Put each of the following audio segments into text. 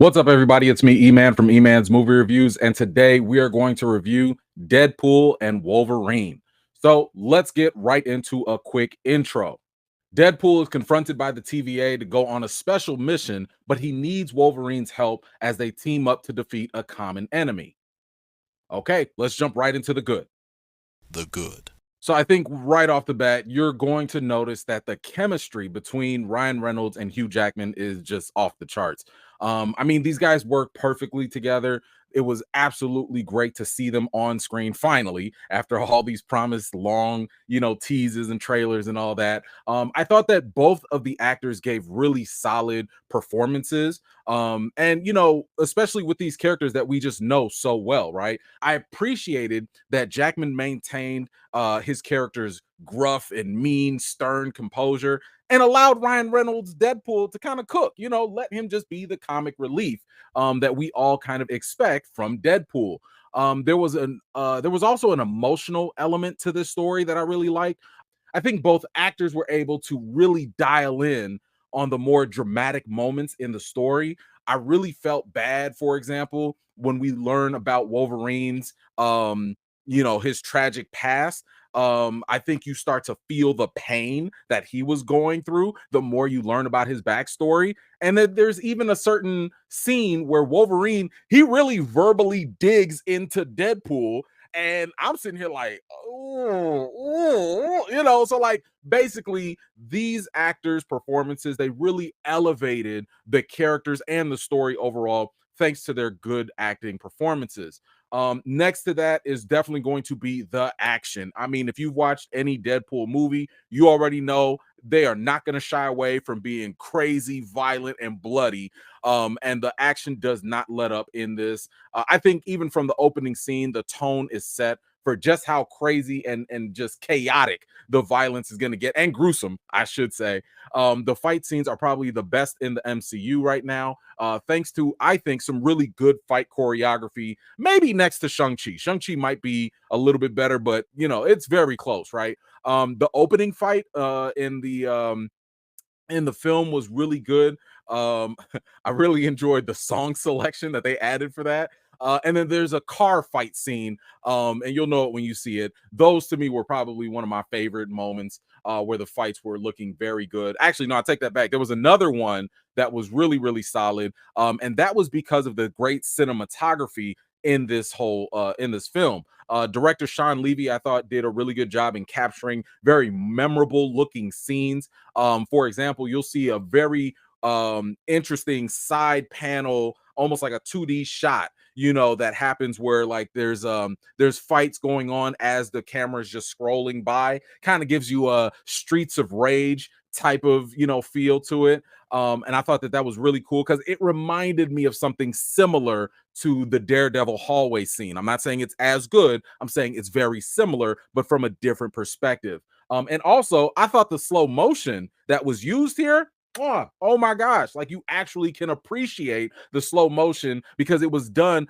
What's up, everybody? It's me, E-Man from E-Man's Movie Reviews, and today we are going to review Deadpool and Wolverine. So let's get right into a quick intro. Deadpool is confronted by the TVA to go on a special mission, but he needs Wolverine's help as they team up to defeat a common enemy. Okay, let's jump right into the good. The good. So I think right off the bat, you're going to notice that the chemistry between Ryan Reynolds and Hugh Jackman is just off the charts. I mean, these guys work perfectly together. It was absolutely great to see them on screen finally after all these promised long, teases and trailers and all that. I thought that both of the actors gave really solid performances. And especially with these characters that we just know so well, right? I appreciated that Jackman maintained his character's gruff and mean, stern composure and allowed Ryan Reynolds' Deadpool to kind of cook, let him just be the comic relief that we all kind of expect from Deadpool. There was also an emotional element to this story that I really liked. I think both actors were able to really dial in on the more dramatic moments in the story. I really felt bad, for example, when we learn about Wolverine's his tragic past. I think you start to feel the pain that he was going through the more you learn about his backstory. And then there's even a certain scene where Wolverine, he really verbally digs into Deadpool. And I'm sitting here like, so like basically these actors' performances, they really elevated the characters and the story overall, thanks to their good acting performances. Next to that is definitely going to be the action. I mean, if you've watched any Deadpool movie, you already know they are not going to shy away from being crazy, violent, and bloody. And the action does not let up in this. I think even from the opening scene, the tone is set for just how crazy and just chaotic the violence is going to get, and gruesome, I should say. The fight scenes are probably the best in the MCU right now, thanks to, I think, some really good fight choreography, maybe next to Shang-Chi. Shang-Chi might be a little bit better, but, it's very close, right? The opening fight in the film was really good. I really enjoyed the song selection that they added for that. And then there's a car fight scene, and you'll know it when you see it. Those to me were probably one of my favorite moments where the fights were looking very good. Actually, no, I take that back. There was another one that was really, really solid, and that was because of the great cinematography in this film. Director Shawn Levy, I thought, did a really good job in capturing very memorable looking scenes. For example, you'll see a very interesting side panel, almost like a 2D shot, that happens where like there's fights going on as the camera is just scrolling by. Kind of gives you a Streets of Rage type of feel to it. And I thought that was really cool because it reminded me of something similar to the Daredevil hallway scene. I'm not saying it's as good, I'm saying it's very similar, but from a different perspective. And also, I thought the slow motion that was used here, oh my gosh, like you actually can appreciate the slow motion because it was done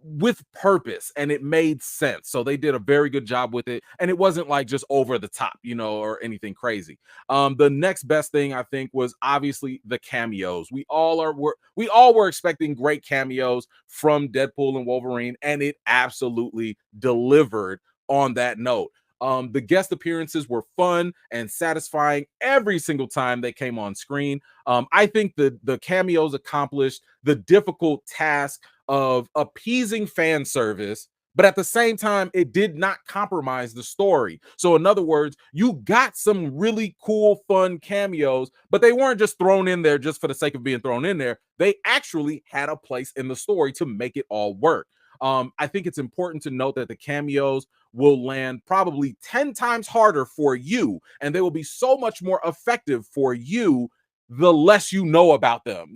with purpose and it made sense. So they did a very good job with it, and it wasn't like just over the top, or anything crazy. The next best thing I think was obviously the cameos. We all were expecting great cameos from Deadpool and Wolverine, and it absolutely delivered on that note. The guest appearances were fun and satisfying every single time they came on screen. I think the cameos accomplished the difficult task of appeasing fan service, but at the same time, it did not compromise the story. So, in other words, you got some really cool, fun cameos, but they weren't just thrown in there just for the sake of being thrown in there. They actually had a place in the story to make it all work. I think it's important to note that the cameos will land probably 10 times harder for you, and they will be so much more effective for you the less you know about them.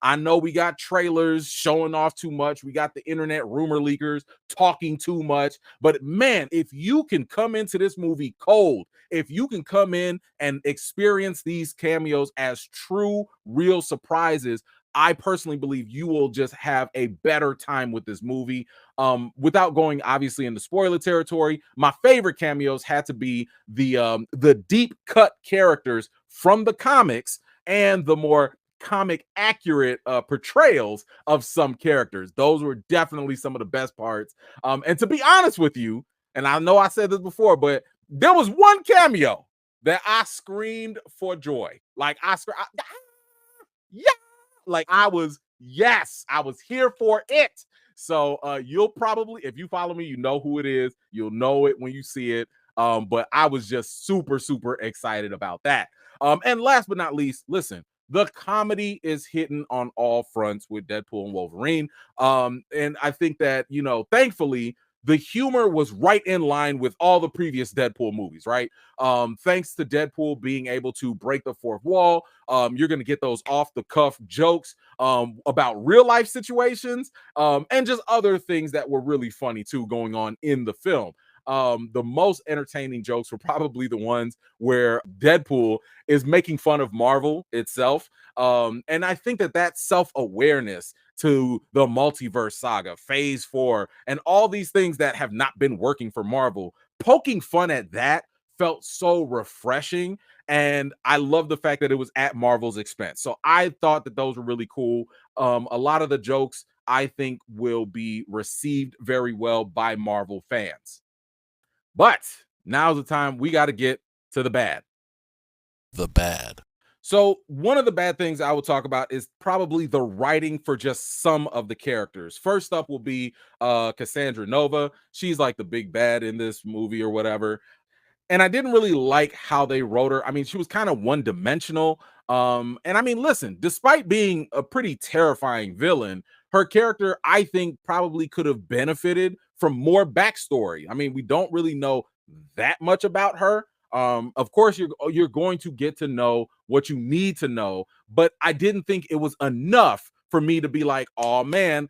I know we got trailers showing off too much. We got the internet rumor leakers talking too much. But man, if you can come into this movie cold, if you can come in and experience these cameos as true, real surprises, I personally believe you will just have a better time with this movie. Without going obviously into spoiler territory, my favorite cameos had to be the deep cut characters from the comics and the more comic accurate portrayals of some characters. Those were definitely some of the best parts. And to be honest with you, and I know I said this before, but there was one cameo that I screamed for joy. Like yeah, like I was, yes, I was here for it. So you'll probably, if you follow me, you know who it is. You'll know it when you see it. But I was just super, super excited about that. And last but not least, listen, the comedy is hitting on all fronts with Deadpool and Wolverine. And I think that, you know, thankfully, the humor was right in line with all the previous Deadpool movies, right? Thanks to Deadpool being able to break the fourth wall, you're going to get those off the cuff jokes about real life situations and just other things that were really funny too going on in the film. The most entertaining jokes were probably the ones where Deadpool is making fun of Marvel itself. And I think that that self-awareness to the multiverse saga, phase 4, and all these things that have not been working for Marvel, poking fun at that felt so refreshing. And I love the fact that it was at Marvel's expense. So I thought that those were really cool. A lot of the jokes I think will be received very well by Marvel fans. But now's the time we got to get to the bad. The bad. So one of the bad things I will talk about is probably the writing for just some of the characters. First up will be Cassandra Nova. She's like the big bad in this movie or whatever. And I didn't really like how they wrote her. I mean, she was kind of one-dimensional. And I mean, listen, despite being a pretty terrifying villain, her character, I think, probably could have benefited from more backstory. I mean, we don't really know that much about her. Of course, you're going to get to know what you need to know, but I didn't think it was enough for me to be like, oh man,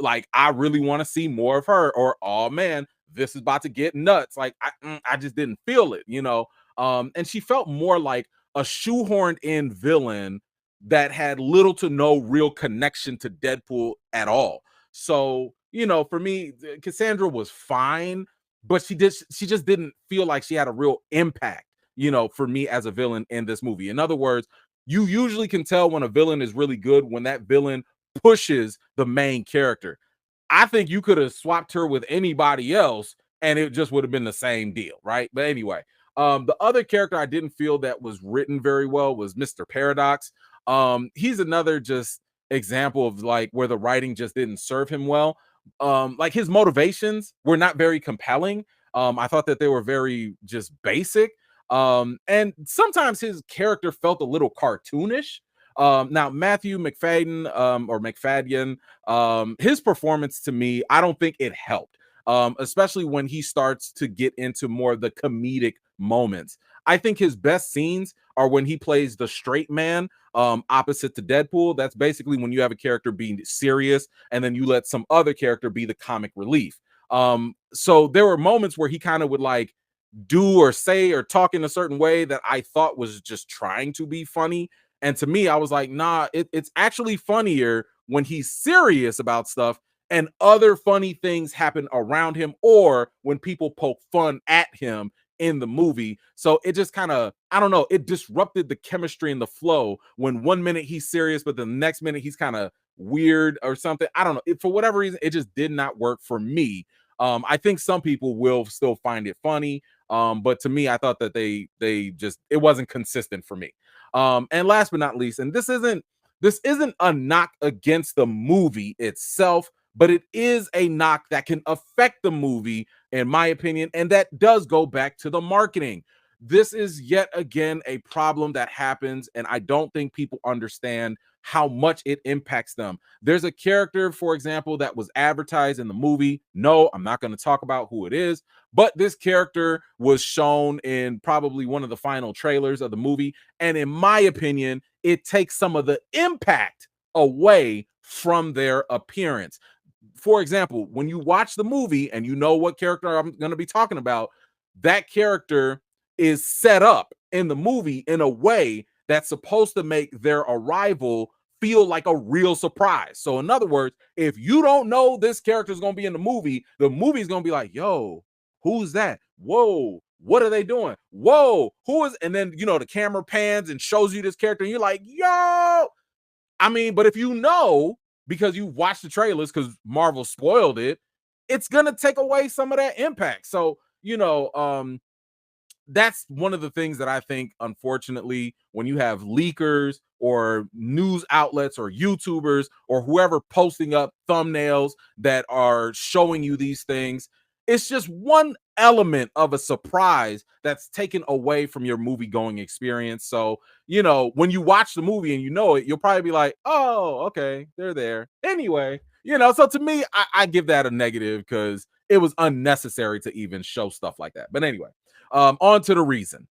like I really want to see more of her, or oh man, this is about to get nuts. Like I just didn't feel it, you know. And she felt more like a shoehorned in villain that had little to no real connection to Deadpool at all. So, you know, for me, Cassandra was fine, but she just didn't feel like she had a real impact, you know, for me as a villain in this movie. In other words, you usually can tell when a villain is really good when that villain pushes the main character. I think you could have swapped her with anybody else and it just would have been the same deal, right? But anyway, the other character I didn't feel that was written very well was Mr. Paradox. He's another just example of like where the writing just didn't serve him well. Like his motivations were not very compelling. I thought that they were very just basic. And sometimes his character felt a little cartoonish. Now Matthew Macfadyen or Macfadyen, his performance to me, I don't think it helped. Especially when he starts to get into more of the comedic moments. I think his best scenes are when he plays the straight man opposite to Deadpool. That's basically when you have a character being serious and then you let some other character be the comic relief. So there were moments where he kind of would like do or say or talk in a certain way that I thought was just trying to be funny. And to me, I was like, nah, it's actually funnier when he's serious about stuff and other funny things happen around him or when people poke fun at him in the movie. So it just kind of, I don't know, it disrupted the chemistry and the flow when one minute he's serious, but the next minute he's kind of weird or something. I don't know. For whatever reason, it just did not work for me. I think some people will still find it funny. But to me, I thought that they just, it wasn't consistent for me. And last but not least, and this isn't a knock against the movie itself, but it is a knock that can affect the movie, in my opinion, and that does go back to the marketing. This is yet again a problem that happens, and I don't think people understand how much it impacts them. There's a character, for example, that was advertised in the movie. No, I'm not going to talk about who it is, but this character was shown in probably one of the final trailers of the movie, and in my opinion, it takes some of the impact away from their appearance. For example, when you watch the movie and you know what character I'm going to be talking about, that character is set up in the movie in a way that's supposed to make their arrival feel like a real surprise. So in other words, if you don't know this character is going to be in the movie is going to be like, yo, who's that? Whoa, what are they doing? Whoa, who is? And then, you know, the camera pans and shows you this character and you're like, yo, I mean, but if you know, because you watched the trailers, because Marvel spoiled it, it's gonna take away some of that impact. So, that's one of the things that I think, unfortunately, when you have leakers or news outlets or YouTubers or whoever posting up thumbnails that are showing you these things, it's just one element of a surprise that's taken away from your movie going experience. So, when you watch the movie and you know it, you'll probably be like, oh, okay, they're there. Anyway, so to me, I give that a negative because it was unnecessary to even show stuff like that. But anyway. On to the reason.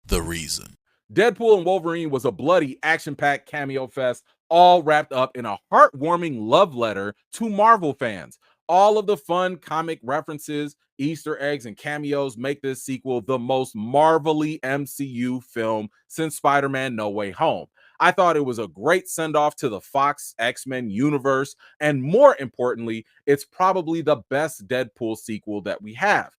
The reason. Deadpool and Wolverine was a bloody, action-packed cameo fest, all wrapped up in a heartwarming love letter to Marvel fans. All of the fun comic references, Easter eggs, and cameos make this sequel the most Marvelly MCU film since Spider-Man No Way Home. I thought it was a great send-off to the Fox X-Men universe, and more importantly, it's probably the best Deadpool sequel that we have.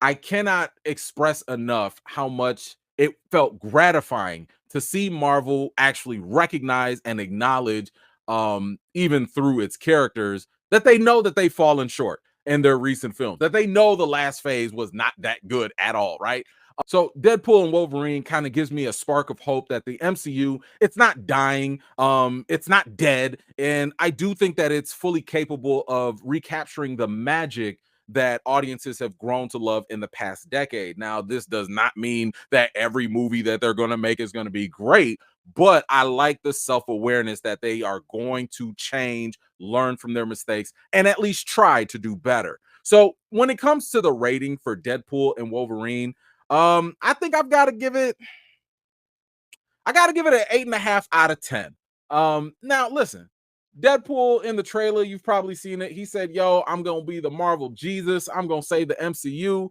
I cannot express enough how much it felt gratifying to see Marvel actually recognize and acknowledge, even through its characters, that they know that they've fallen short in their recent films, that they know the last phase was not that good at all, right? So Deadpool and Wolverine kind of gives me a spark of hope that the MCU, it's not dying, it's not dead, and I do think that it's fully capable of recapturing the magic that audiences have grown to love in the past decade. Now, this does not mean that every movie that they're going to make is going to be great, but I like the self-awareness that they are going to change, learn from their mistakes, and at least try to do better. So when it comes to the rating for Deadpool and Wolverine, I think I got to give it an 8.5 out of 10. Now listen, Deadpool in the trailer, you've probably seen it. He said, yo, I'm going to be the Marvel Jesus. I'm going to save the MCU.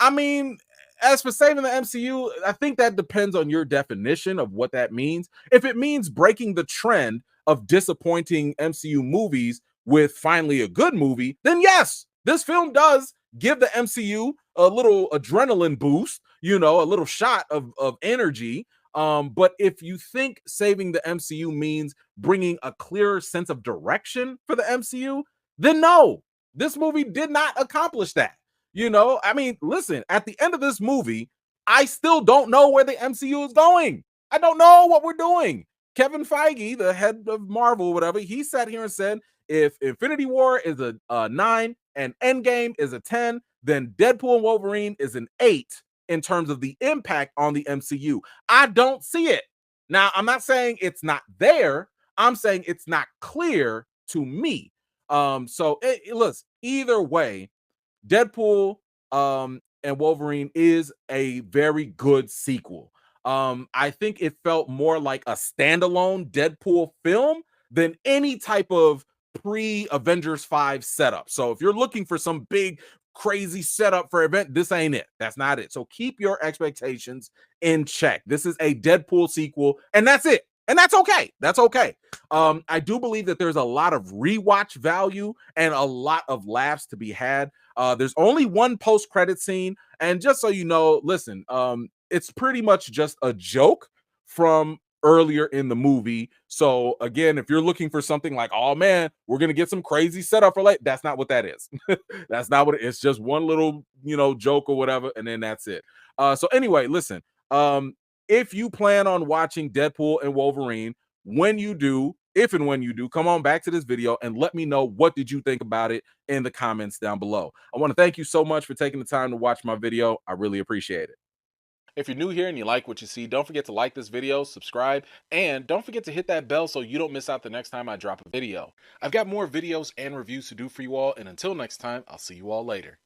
I mean, as for saving the MCU, I think that depends on your definition of what that means. If it means breaking the trend of disappointing MCU movies with finally a good movie, then yes, this film does give the MCU a little adrenaline boost, a little shot of energy. But if you think saving the MCU means bringing a clearer sense of direction for the MCU, then no, this movie did not accomplish that. I mean, listen, at the end of this movie, I still don't know where the MCU is going. I don't know what we're doing. Kevin Feige, the head of Marvel, whatever, he sat here and said, if Infinity War is a 9 and Endgame is a 10, then Deadpool and Wolverine is an 8 in terms of the impact on the MCU. I don't see it. Now, I'm not saying it's not there. I'm saying it's not clear to me. So look, either way, Deadpool and Wolverine is a very good sequel. I think it felt more like a standalone Deadpool film than any type of pre-Avengers 5 setup. So if you're looking for some big crazy setup for event, this ain't it. That's not it. So keep your expectations in check. This is a Deadpool sequel, and that's it. And that's okay. That's okay. I do believe that there's a lot of rewatch value and a lot of laughs to be had. There's only one post-credit scene, and just so you know, listen, it's pretty much just a joke from earlier in the movie. So again, if you're looking for something like, oh man, we're gonna get some crazy setup for late, that's not what that is. That's not what it's just one little, joke or whatever, and then that's it. So anyway, listen, if you plan on watching Deadpool and Wolverine, if and when you do, come on back to this video and let me know what did you think about it in the comments down below. I want to thank you so much for taking the time to watch my video. I really appreciate it. If you're new here and you like what you see, don't forget to like this video, subscribe, and don't forget to hit that bell so you don't miss out the next time I drop a video. I've got more videos and reviews to do for you all, and until next time, I'll see you all later.